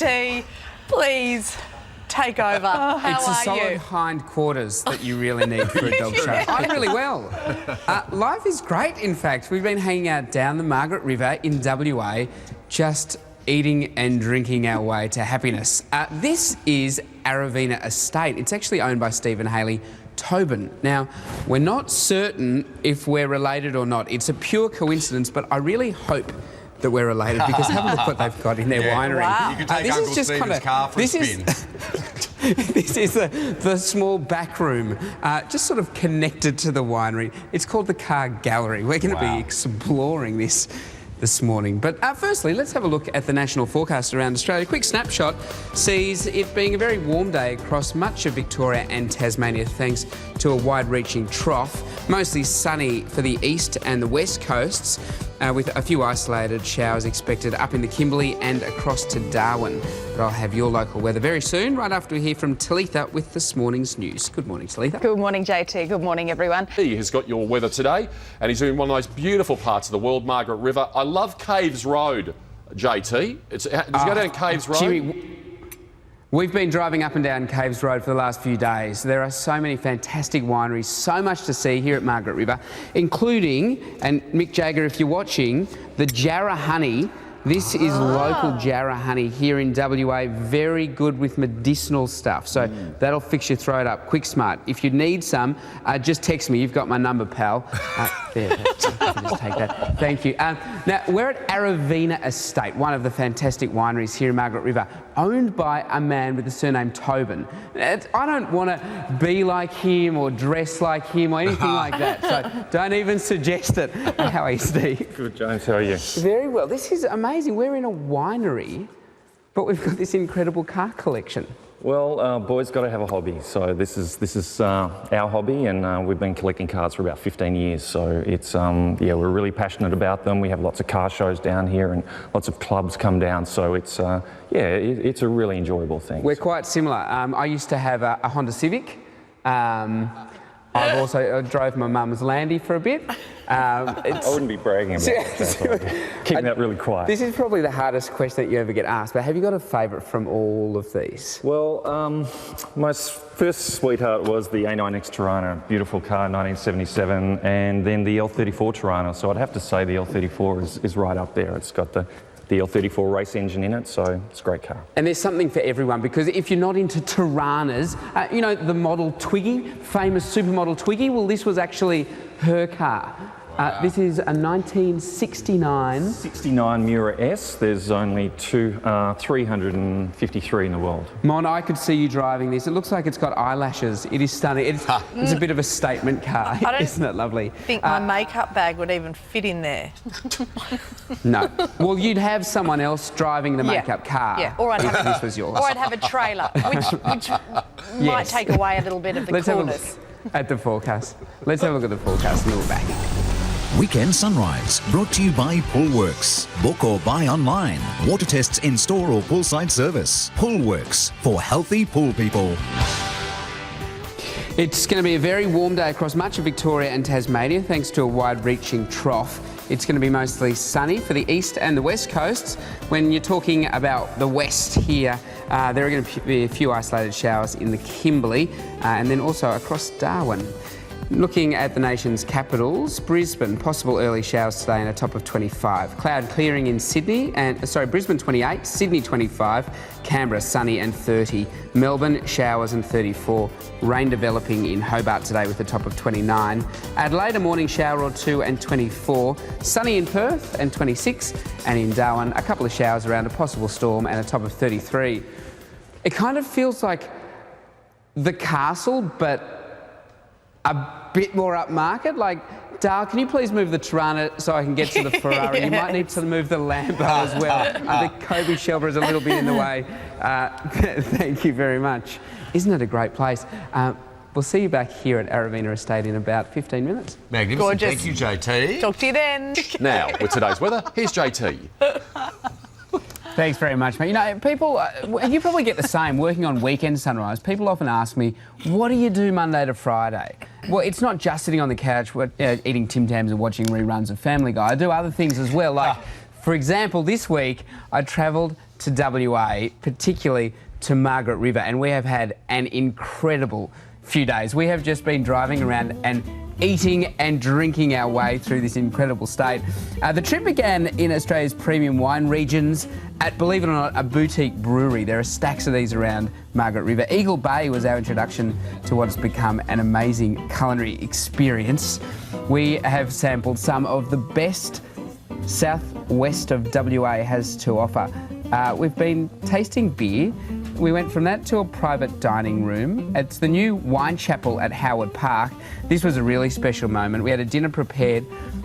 JT, please take over. How it's a are solid you? hindquarters that you really need for a dog show. I'm really well. Life is great, in fact. We've been hanging out down the Margaret River in WA, just eating and drinking our way to happiness. This is Aravina Estate. It's actually owned by Steve and Hayley Tobin. Now, we're not certain if we're related or not. It's a pure coincidence, but I really hope that we're related because have a look what they've got in their winery. Wow. You could take Uncle Stephen's car for a spin. This is the small back room, just sort of connected to the winery. It's called the Car Gallery. We're going to be exploring this morning. But firstly, let's have a look at the national forecast around Australia. A quick snapshot sees it being a very warm day across much of Victoria and Tasmania thanks to a wide-reaching trough. Mostly sunny for the east and the west coasts, with a few isolated showers expected up in the Kimberley and across to Darwin. But I'll have your local weather very soon, right after we hear from Talitha with this morning's news. Good morning, Talitha. Good morning, JT. Good morning, everyone. He has got your weather today, and he's in one of the most beautiful parts of the world, Margaret River. I love Caves Road, JT. Does he go down Caves Road? Jimmy, we've been driving up and down Caves Road for the last few days. There are so many fantastic wineries, so much to see here at Margaret River, including, and Mick Jagger, if you're watching, the Jarrah Honey. This is local Jarrah honey here in WA, very good with medicinal stuff. So that'll fix your throat up quick smart. If you need some, just text me. You've got my number, pal. There, just take that. Thank you. Now, we're at Aravina Estate, one of the fantastic wineries here in Margaret River, owned by a man with the surname Tobin. I don't want to be like him or dress like him or anything like that, so don't even suggest it. How are you, Steve? Good, James. How are you? Very well. This is amazing. We're in a winery, but we've got this incredible car collection. Well, boys got to have a hobby. So this is our hobby, and we've been collecting cars for about 15 years. So it's yeah, we're really passionate about them. We have lots of car shows down here, and lots of clubs come down. So it's yeah, it's a really enjoyable thing. We're quite similar. I used to have a Honda Civic. I've also drove my mum's Landy for a bit. I wouldn't be bragging about that. Keeping that really quiet. This is probably the hardest question that you ever get asked, but have you got a favourite from all of these? Well, my first sweetheart was the A9X Tirana, beautiful car, 1977, and then the L34 Tirana. So I'd have to say the L34 is right up there. It's got the L34 race engine in it, so it's a great car. And there's something for everyone, because if you're not into Tiranas, you know, the model Twiggy, famous supermodel Twiggy, well, this was actually her car. This is a 1969... 69 Miura S. There's only 353 in the world. Mon, I could see you driving this. It looks like it's got eyelashes. It is stunning. It's a bit of a statement car, isn't it lovely? I think my makeup bag would even fit in there. No. Well, you'd have someone else driving the makeup car. Yeah, or I'd have this was yours. Or I'd have a trailer, which might take away a little bit of the Let's coolness. have a look at the forecast. Let's have a look at the forecast and then we're back. Weekend Sunrise, brought to you by Poolworks. Book or buy online. Water tests in store or poolside service. Poolworks, for healthy pool people. It's going to be a very warm day across much of Victoria and Tasmania thanks to a wide-reaching trough. It's going to be mostly sunny for the east and the west coasts. When you're talking about the west here, there are going to be a few isolated showers in the Kimberley and then also across Darwin. Looking at the nation's capitals, Brisbane, possible early showers today and a top of 25. Cloud clearing in Sydney, Brisbane 28, Sydney 25, Canberra sunny and 30. Melbourne showers and 34. Rain developing in Hobart today with a top of 29. Adelaide a morning shower or two and 24. Sunny in Perth and 26. And in Darwin a couple of showers around a possible storm and a top of 33. It kind of feels like the castle, but a bit more upmarket. Like, Dale, can you please move the Tirana so I can get to the Ferrari? You might need to move the Lambo as well. The Kobe shelter is a little bit in the way. Thank you very much. Isn't it a great place? We'll see you back here at Aravina Estate in about 15 minutes. Magnificent. Gorgeous. Thank you, JT. Talk to you then. Now, with today's weather, here's JT. Thanks very much, mate. You know, people, you probably get the same working on Weekend Sunrise. People often ask me, what do you do Monday to Friday? Well, it's not just sitting on the couch eating Tim Tams and watching reruns of Family Guy. I do other things as well, like For example, this week I travelled to WA, particularly to Margaret River, and we have had an incredible few days. We have just been driving around and eating and drinking our way through this incredible state. The trip began in Australia's premium wine regions at, believe it or not, a boutique brewery. There are stacks of these around Margaret River. Eagle Bay was our introduction to what's become an amazing culinary experience. We have sampled some of the best southwest of WA has to offer. We've been tasting beer. We went from that to a private dining room. It's the new wine chapel at Howard Park. This was a really special moment. We had a dinner prepared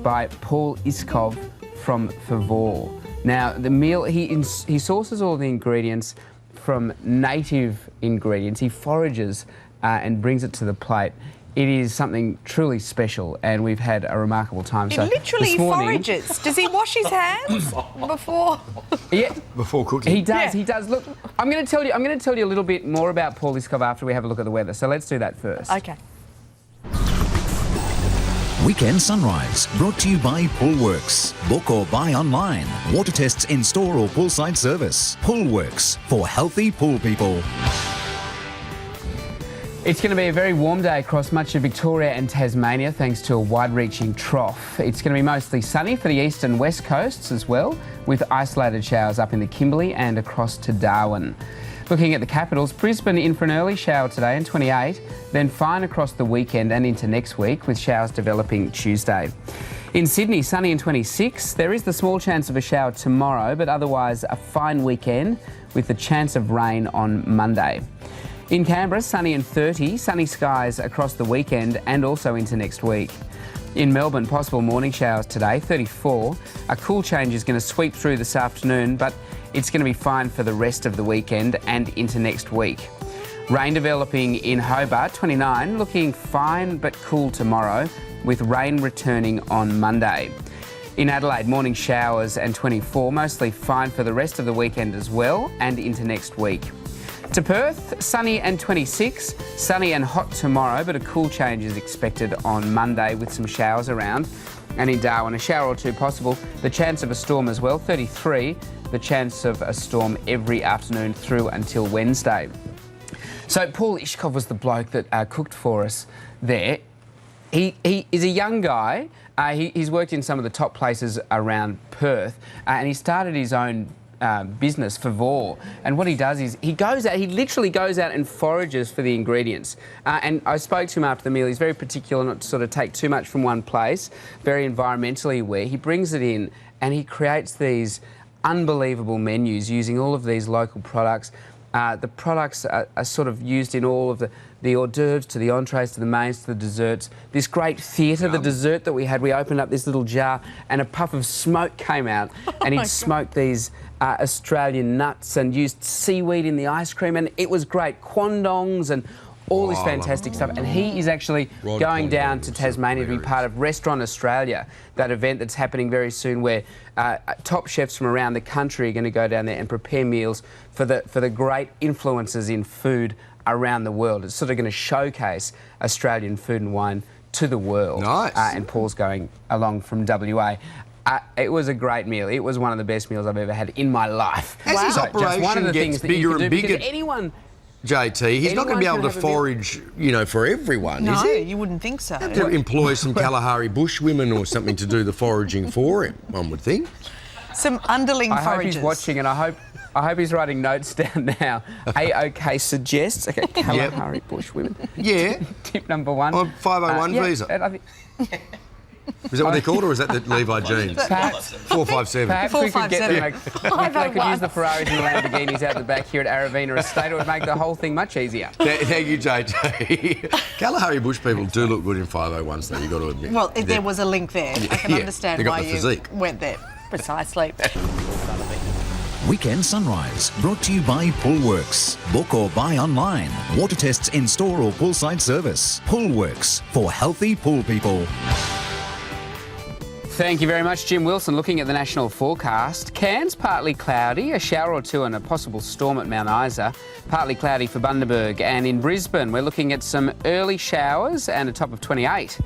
by Paul Iskov from Favor. Now, the meal, he sources all the ingredients from native ingredients. He forages and brings it to the plate. It is something truly special, and we've had a remarkable time. He literally forages. Does he wash his hands before? Yeah, before cooking. He does. He does. Look, I'm going to tell you a little bit more about Paul Iskov after we have a look at the weather. So let's do that first. Okay. Weekend Sunrise, brought to you by Poolworks. Book or buy online. Water tests in store or poolside service. Poolworks, for healthy pool people. It's going to be a very warm day across much of Victoria and Tasmania thanks to a wide-reaching trough. It's going to be mostly sunny for the east and west coasts as well, with isolated showers up in the Kimberley and across to Darwin. Looking at the capitals, Brisbane in for an early shower today and 28, then fine across the weekend and into next week with showers developing Tuesday. In Sydney, sunny and 26. There is the small chance of a shower tomorrow, but otherwise a fine weekend with the chance of rain on Monday. In Canberra, sunny and 30, sunny skies across the weekend and also into next week. In Melbourne, possible morning showers today, 34. A cool change is going to sweep through this afternoon, but it's going to be fine for the rest of the weekend and into next week. Rain developing in Hobart, 29, looking fine but cool tomorrow, with rain returning on Monday. In Adelaide, morning showers and 24, mostly fine for the rest of the weekend as well and into next week. To Perth, sunny and 26, sunny and hot tomorrow, but a cool change is expected on Monday with some showers around. And in Darwin, a shower or two possible. The chance of a storm as well, 33, the chance of a storm every afternoon through until Wednesday. So Paul Iskov was the bloke that cooked for us there. He is a young guy. He's worked in some of the top places around Perth, and he started his own business, Favor, and what he does is he literally goes out and forages for the ingredients. And I spoke to him after the meal. He's very particular not to sort of take too much from one place, very environmentally aware. He brings it in and he creates these unbelievable menus using all of these local products. The products are sort of used in all of the hors d'oeuvres to the entrees to the mains to the desserts. This great theatre, the dessert that we had, we opened up this little jar and a puff of smoke came out and he'd smoked these Australian nuts and used seaweed in the ice cream, and it was great. Quandongs and all this fantastic stuff. And he is actually going down to Tasmania to be part of Restaurant Australia, that event that's happening very soon where top chefs from around the country are going to go down there and prepare meals for the great influences in food around the world. It's sort of going to showcase Australian food and wine to the world. Nice. And Paul's going along from WA. It was a great meal. It was one of the best meals I've ever had in my life. As his operation gets bigger and bigger, anyone, JT, he's not going to be able to forage, for everyone, is he? No, you wouldn't think so. Have to employ some Kalahari bush women or something to do the foraging for him, one would think. Some underling I foragers. hope he's watching, and I hope he's writing notes down now. A-OK suggests. Okay, Kalahari bush women. Yeah. Tip number one. On 501 visa. Is that what they're called, or is that the Levi jeans? Perhaps 457. Perhaps we could get them. If they could use the Ferraris and the Lamborghinis out the back here at Aravina Estate, it would make the whole thing much easier. Thank you, JT. Kalahari bush people do look good in 501s, though, you've got to admit. Well, there was a link there. I can understand why you went there. Precisely. Weekend Sunrise, brought to you by Poolworks. Book or buy online. Water tests in store or poolside service. Poolworks, for healthy pool people. Thank you very much, Jim Wilson. Looking at the national forecast, Cairns partly cloudy, a shower or two and a possible storm at Mount Isa. Partly cloudy for Bundaberg, and in Brisbane we're looking at some early showers and a top of 28.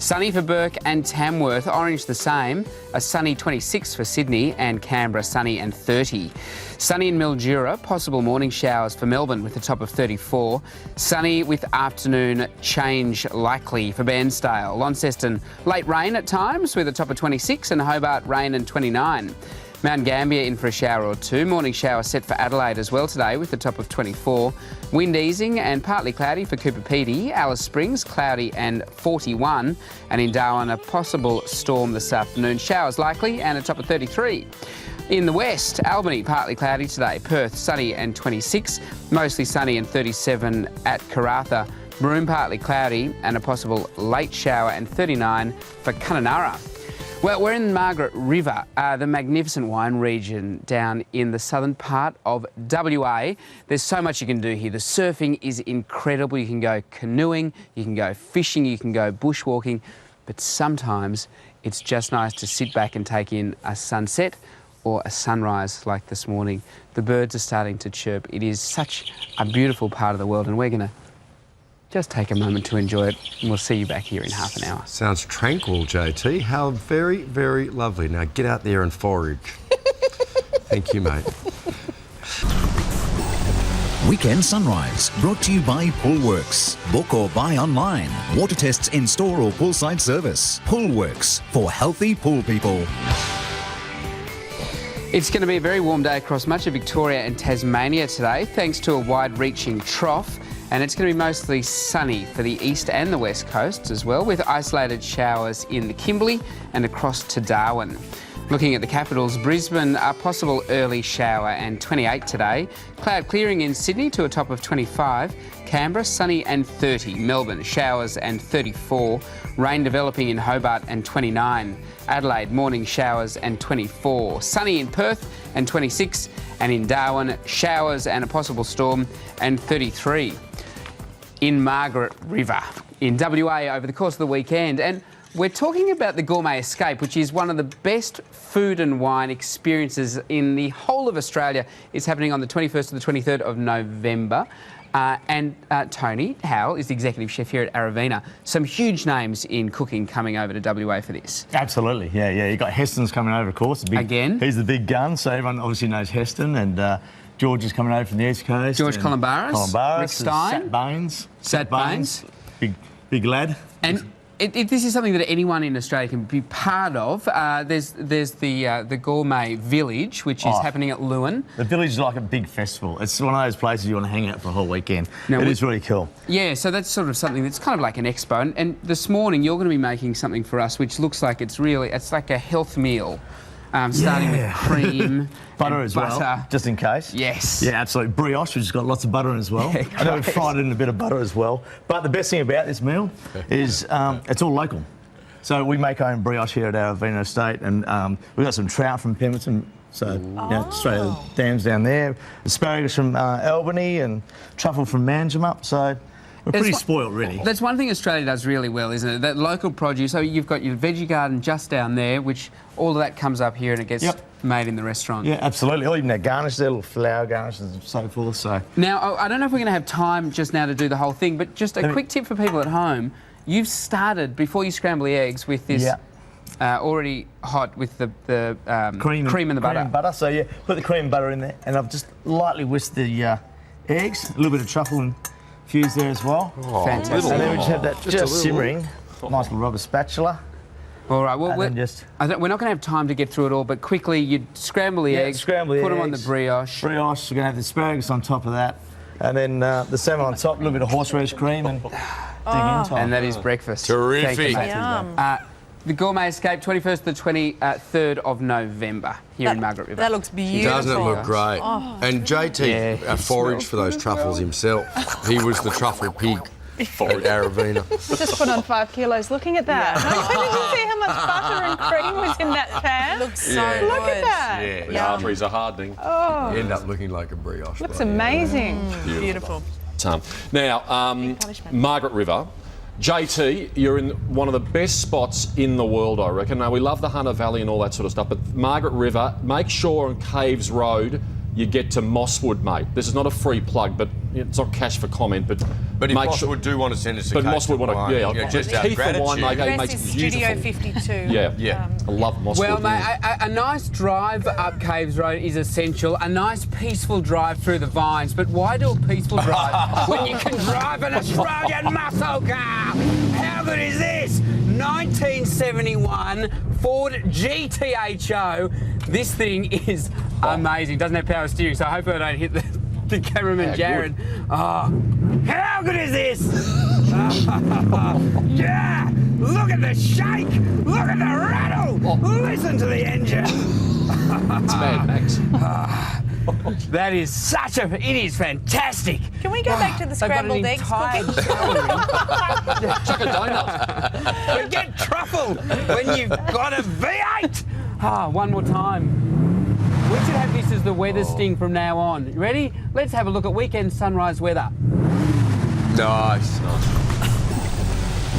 Sunny for Burke and Tamworth, orange the same, a sunny 26 for Sydney, and Canberra sunny and 30. Sunny in Mildura, possible morning showers for Melbourne with a top of 34. Sunny with afternoon change likely for Bairnsdale. Launceston, late rain at times with a top of 26, and Hobart rain and 29. Mount Gambier in for a shower or two. Morning shower set for Adelaide as well today with a top of 24. Wind easing and partly cloudy for Cooper Pedy. Alice Springs cloudy and 41. And in Darwin a possible storm this afternoon. Showers likely and a top of 33. In the west, Albany partly cloudy today. Perth sunny and 26. Mostly sunny and 37 at Karratha. Broome partly cloudy and a possible late shower and 39 for Kununurra. Well, we're in Margaret River, the magnificent wine region down in the southern part of WA. There's so much you can do here. The surfing is incredible. You can go canoeing, you can go fishing, you can go bushwalking, but sometimes it's just nice to sit back and take in a sunset or a sunrise like this morning. The birds are starting to chirp. It is such a beautiful part of the world, and we're going to just take a moment to enjoy it, and we'll see you back here in half an hour. Sounds tranquil, JT. How very, very lovely. Now get out there and forage. Thank you, mate. Weekend Sunrise, brought to you by Poolworks. Book or buy online. Water tests in store or poolside service. Poolworks, for healthy pool people. It's going to be a very warm day across much of Victoria and Tasmania today, thanks to a wide-reaching trough. And it's going to be mostly sunny for the east and the west coasts as well, with isolated showers in the Kimberley and across to Darwin. Looking at the capitals, Brisbane, a possible early shower and 28 today. Cloud clearing in Sydney to a top of 25. Canberra, sunny and 30. Melbourne, showers and 34. Rain developing in Hobart and 29. Adelaide, morning showers and 24. Sunny in Perth and 26. And in Darwin, showers and a possible storm and 33. In Margaret River in WA over the course of the weekend. And we're talking about the Gourmet Escape, which is one of the best food and wine experiences in the whole of Australia. It's happening on the 21st to the 23rd of November. And Tony Howell is the executive chef here at Aravina. Some huge names in cooking coming over to WA for this. Absolutely, yeah. You've got Heston's coming over, of course. Again? He's the big gun, so everyone obviously knows Heston. And George is coming over from the East Coast. George Columbaris. Rick Stein. Sat Baines. Big lad. And this is something that anyone in Australia can be part of. There's the Gourmet Village, which is happening at Lewin. The village is like a big festival. It's one of those places you want to hang out for a whole weekend. Now, it is really cool. Yeah, so that's sort of something that's kind of like an expo. And this morning you're going to be making something for us which looks like it's like a health meal. Starting with cream, butter as well, just in case. Yes. Yeah, absolutely. Brioche, which has got lots of butter in as well. Yeah, I know we've fried it in a bit of butter as well. But the best thing about this meal is it's all local. So we make our own brioche here at our Aravina estate, and we've got some trout from Pemberton. So, straight out of the dams down there. Asparagus from Albany and truffle from Manjimup. So we're pretty spoiled, really. That's one thing Australia does really well, isn't it? That local produce. So you've got your veggie garden just down there, which all of that comes up here and it gets made in the restaurant. Yeah, absolutely. Or even our garnish there, little flower garnishes and so forth. So now, I don't know if we're going to have time just now to do the whole thing, but just a quick tip for people at home. You've started, before you scramble the eggs, with this already hot with the cream and the butter. Cream and butter. So, put the cream and butter in there, and I've just lightly whisked the eggs, a little bit of truffle and fuse there as well. Oh, fantastic. And then we just have that just simmering. Nice little rubber spatula. All right, well, we're not going to have time to get through it all, but quickly, you scramble the eggs, put them on the brioche. Brioche, we're going to have the asparagus on top of that, and then the salmon on top, a little bit of horseradish cream, and dig in top. And that is breakfast. Terrific. The Gourmet Escape, 21st to the 23rd of November here in Margaret River. That looks beautiful. Doesn't it look great? Oh. And JT foraged for those truffles himself. He was the truffle pig at Aravina. Just put on 5 kilos looking at that. Did you see how much butter and cream was in that pan? Looks so good. Look at that. Yeah. The arteries are hardening. You end up looking like a brioche. Looks amazing. Beautiful. Now, Margaret River. JT, you're in one of the best spots in the world, I reckon. Now, we love the Hunter Valley and all that sort of stuff, but Margaret River, make sure on Caves Road you get to Mosswood, mate. This is not a free plug, but it's not cash for comment. But if make Mosswood do want to send us a but case Mosswood want to, yeah, just out of Keith the winemaker gratitude. makes This is beautiful. Studio 52. Yeah, I love Mosswood. Well, mate, a nice drive up Caves Road is essential. A nice peaceful drive through the vines. But why do a peaceful drive when you can drive an Australian muscle car? How good is this? 1971 Ford GTHO. This thing is amazing. Doesn't have power steering, so hopefully I don't hit the cameraman Jared. Oh, how good is this? Yeah! Look at the shake! Look at the rattle! Listen to the engine! It's Mad Max. That is such a... It is fantastic. Can we go back to the scrambled eggs cooking? Chuck a donut. Forget truffle when you've got a V8. One more time. We should have this as the weather sting from now on. You ready? Let's have a look at weekend sunrise weather. Nice.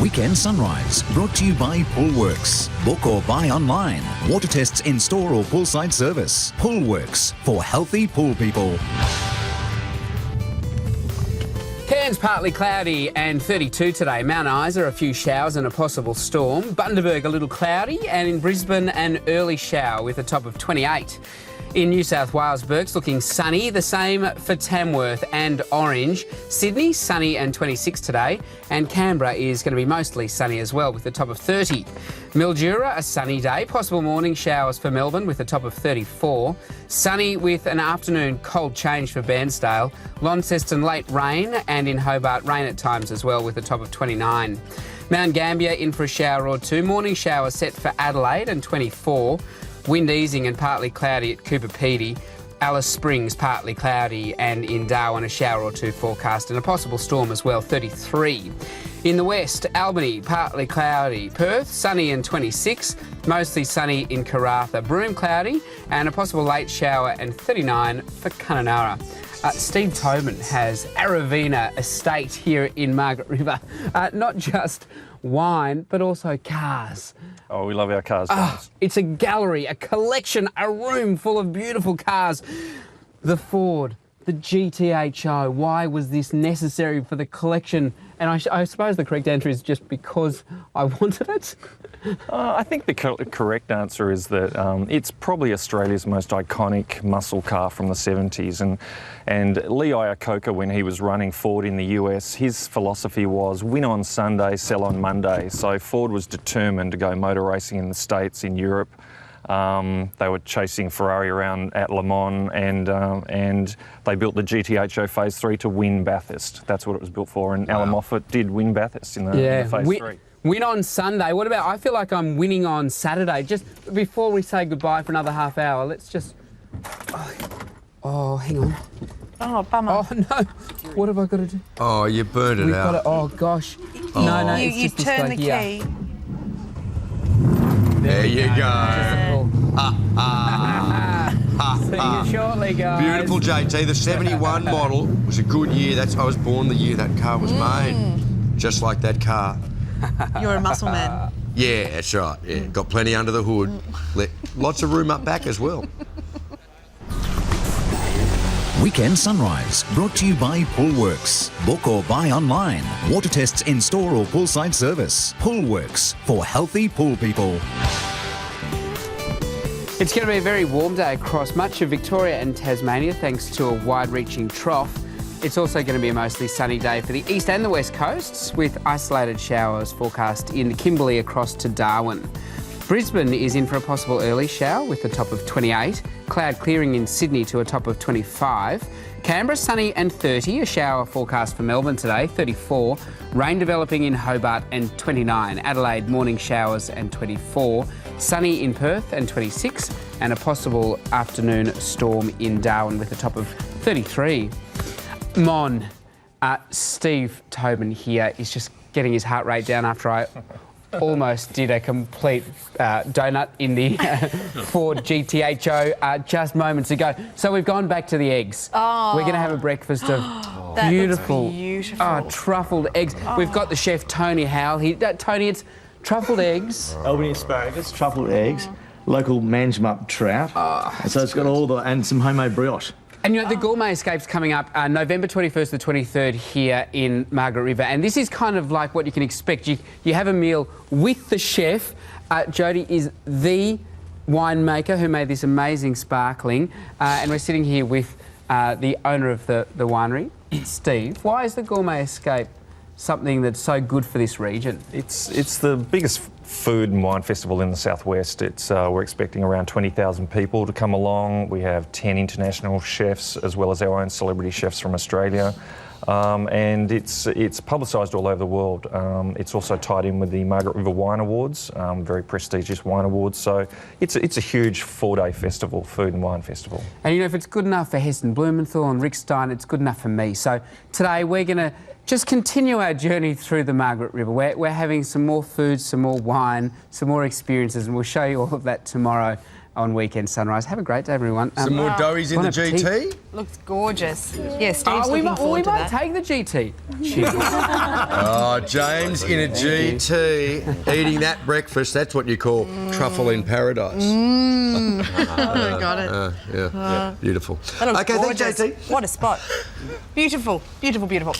Weekend Sunrise, brought to you by Poolworks. Book or buy online. Water tests in store or poolside service. Poolworks, for healthy pool people. Cairns partly cloudy and 32 today. Mount Isa a few showers and a possible storm. Bundaberg a little cloudy, and in Brisbane an early shower with a top of 28. In New South Wales, Burke's looking sunny. The same for Tamworth and Orange. Sydney, sunny and 26 today. And Canberra is going to be mostly sunny as well with a top of 30. Mildura, a sunny day. Possible morning showers for Melbourne with a top of 34. Sunny with an afternoon cold change for Bairnsdale. Launceston, late rain, and in Hobart, rain at times as well with a top of 29. Mount Gambier in for a shower or two. Morning shower set for Adelaide and 24. Wind easing and partly cloudy at Cooper Pedy. Alice Springs partly cloudy, and in Darwin a shower or two forecast and a possible storm as well, 33. In the west, Albany partly cloudy. Perth sunny and 26. Mostly sunny in Karratha. Broome cloudy and a possible late shower and 39 for Kununurra. Steve Tobin has Aravina Estate here in Margaret River. Not just wine, but also cars. Oh, we love our cars, guys. It's a gallery, a collection, a room full of beautiful cars. The Ford, the GTHO. Why was this necessary for the collection? And I suppose the correct answer is just because I wanted it. I think the correct answer is that it's probably Australia's most iconic muscle car from the 70s. And Lee Iacocca, when he was running Ford in the US, his philosophy was win on Sunday, sell on Monday. So Ford was determined to go motor racing in the States, in Europe. They were chasing Ferrari around at Le Mans, and they built the GTHO Phase 3 to win Bathurst. That's what it was built for, and Alan Moffat did win Bathurst in the Phase 3. Win on Sunday. What about, I feel like I'm winning on Saturday. Just before we say goodbye for another half hour, let's just... Oh, hang on. Oh, bummer. Oh, no. What have I got to do? Oh, you burned it out. Oh, gosh. No, it's You just this turn guy the here. key. There you go. See you shortly, guys. Beautiful, JT. The 71 model was a good year. I was born the year that car was made. Just like that car. You're a muscle man. Yeah, that's right. Yeah, got plenty under the hood. Lots of room up back as well. Weekend Sunrise, brought to you by Poolworks. Book or buy online. Water tests in store or poolside service. Poolworks, for healthy pool people. It's going to be a very warm day across much of Victoria and Tasmania thanks to a wide-reaching trough. It's also going to be a mostly sunny day for the east and the west coasts, with isolated showers forecast in Kimberley across to Darwin. Brisbane is in for a possible early shower with a top of 28. Cloud clearing in Sydney to a top of 25. Canberra sunny and 30. A shower forecast for Melbourne today, 34. Rain developing in Hobart and 29. Adelaide morning showers and 24. Sunny in Perth and 26. And a possible afternoon storm in Darwin with a top of 33. Steve Tobin here is just getting his heart rate down after I almost did a complete donut in the Ford GTHO just moments ago. So we've gone back to the eggs. Oh. We're going to have a breakfast of That beautiful, looks beautiful. truffled eggs. We've got the chef Tony Howell here. Tony, it's truffled eggs. Albany asparagus, truffled eggs, local mangemup trout. And so it's got all and some homemade brioche. And the Gourmet Escape's coming up November 21st to 23rd here in Margaret River. And this is kind of like what you can expect. You have a meal with the chef. Jodie is the winemaker who made this amazing sparkling. And we're sitting here with the owner of the winery, Steve. Why is the Gourmet Escape something that's so good for this region? It's the biggest food and wine festival in the southwest. We're expecting around 20,000 people to come along. We have 10 international chefs as well as our own celebrity chefs from Australia. And it's publicised all over the world. It's also tied in with the Margaret River Wine Awards, very prestigious wine awards. So it's a huge 4-day festival, food and wine festival. And if it's good enough for Heston Blumenthal and Rick Stein, it's good enough for me. So today we're going to just continue our journey through the Margaret River. We're having some more food, some more wine, some more experiences, and we'll show you all of that tomorrow on Weekend Sunrise. Have a great day, everyone. Some more doughies in the GT? Looks gorgeous. Yeah, Steve's we looking forward to might that. take the GT. Cheers. Oh, James in a GT, eating that breakfast, that's what you call truffle in paradise. Oh, got it. Yeah, beautiful. That looks Okay, gorgeous. thanks, JT. What a spot. Beautiful, beautiful, beautiful.